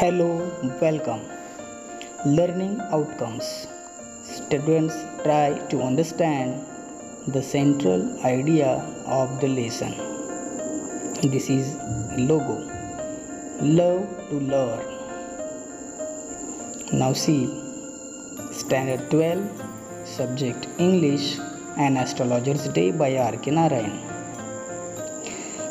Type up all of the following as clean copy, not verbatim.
Hello, welcome. Learning outcomes. Students try to understand the central idea of the lesson. This is logo. Love to learn. Now see Standard 12 Subject English and Astrologer's Day by R.K. Narayan.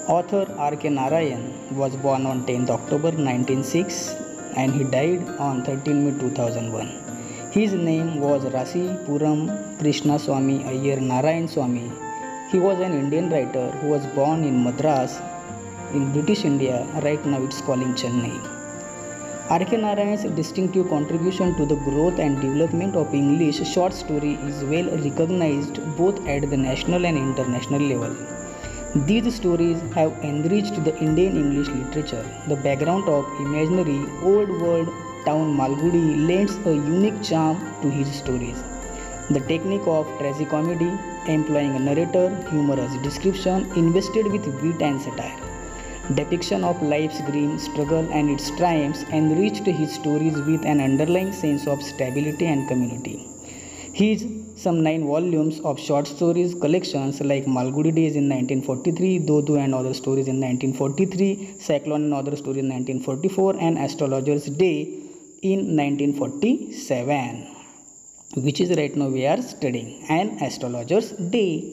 Author R.K. Narayan was born on 10th October 1906 and he died on 13 May 2001. His name was Rasi Puram Krishna Swami Iyer Narayan Swami. He was an Indian writer who was born in Madras in British India. Right now it's calling Chennai. R.K. Narayan's distinctive contribution to the growth and development of English short story is well recognized both at the national and international level. These stories have enriched the Indian English literature. The background of imaginary old world town Malgudi lends a unique charm to his stories. The technique of tragicomedy, employing a narrator, humorous description invested with wit and satire, depiction of life's grim struggle and its triumphs enriched his stories with an underlying sense of stability and community. His some 9 volumes of short stories collections like Malgudi Days in 1943, Dodo and Other Stories in 1943, Cyclone and Other Stories in 1944 and Astrologer's Day in 1947, which is right now we are studying. An Astrologer's Day.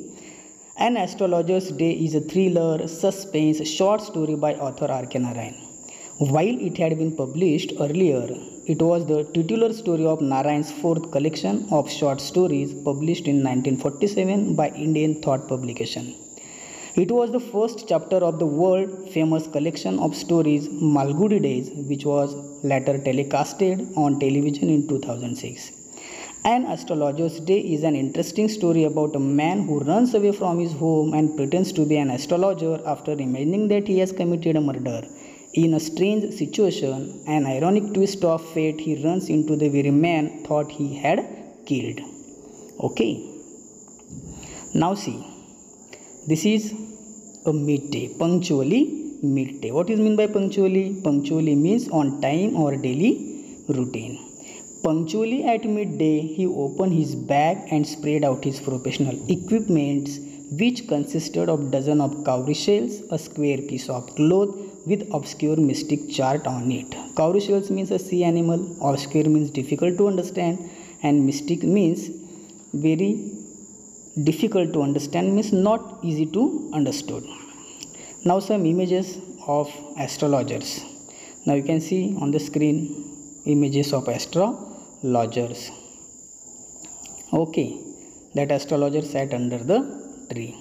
An Astrologer's Day is a thriller suspense short story by author R.K. Narayan. While it had been published earlier, it was the titular story of Narayan's 4th collection of short stories published in 1947 by Indian Thought Publication. It was the first chapter of the world famous collection of stories Malgudi Days, which was later telecasted on television in 2006. An Astrologer's Day is an interesting story about a man who runs away from his home and pretends to be an astrologer after imagining that he has committed a murder. In a strange situation, an ironic twist of fate, he runs into the very man thought he had killed. Okay. Now see, this is a midday, punctually midday. What is meant by punctually? Punctually means on time or daily routine. Punctually at midday, he opened his bag and spread out his professional equipments, which consisted of dozen of cowrie shells, a square piece of cloth with obscure mystic chart on it. Cowrie shells means a sea animal, obscure means difficult to understand, and mystic means very difficult to understand, means not easy to understood. Now some images of astrologers. Now you can see on the screen images of astrologers. Okay, that astrologer sat under the tree.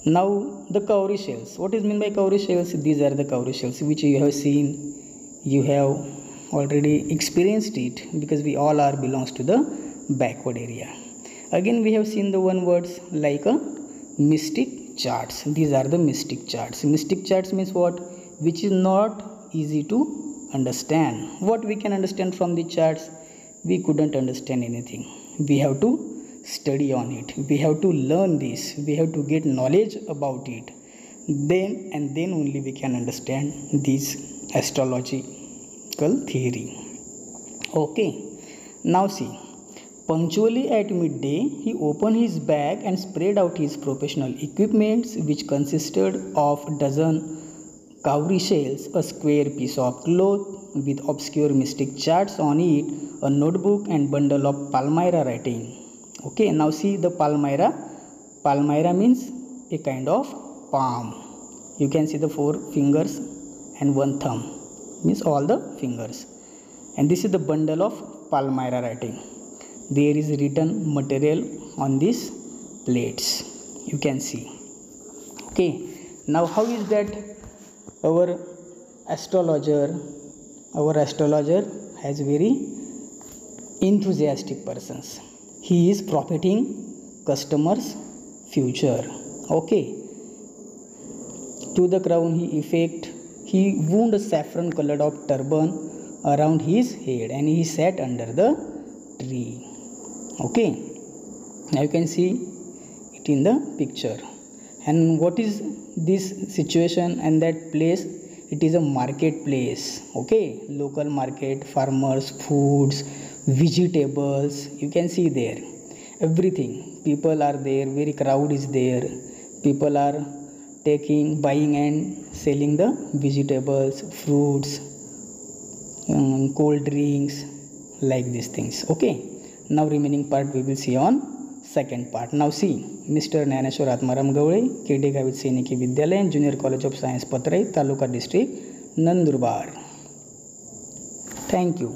Now the cowrie shells. What is meant by cowrie shells? These are the cowrie shells which you have seen. You have already experienced it because we all are belongs to the backward area. Again we have seen the one words like a mystic charts. These are the mystic charts. Mystic charts means what? Which is not easy to understand. What we can understand from the charts? We couldn't understand anything. We have to study on it. We have to learn this. We have to get knowledge about it. Then only we can understand this astrological theory. Okay. Now see. Punctually at midday, he opened his bag and spread out his professional equipments, which consisted of dozen cowrie shells, a square piece of cloth with obscure mystic charts on it, a notebook and bundle of palmyra writing. Okay, now see the palmyra. Palmyra means a kind of palm. You can see the 4 fingers and 1 thumb, means all the fingers. And this is the bundle of palmyra writing. There is written material on these plates. You can see. Okay, now how is that our astrologer has very enthusiastic persons. He is profiting customers' future. Okay. To the crown he wound a saffron colored of turban around his head and he sat under the tree. Okay. Now you can see it in the picture. And what is this situation and that place? it is a marketplace. Okay, local market, farmers, foods, vegetables, you can see there everything. People are there, very crowd is there. People are taking, buying and selling the vegetables, fruits, cold drinks, like these things. Okay, now remaining part we will see on second part. Now see, Mr. Dnyaneshwar Atmaram Gawali, केडे Gavit सैनिकी विद्यालय, junior college of science Patrai, taluka district Nandurbar. Thank you.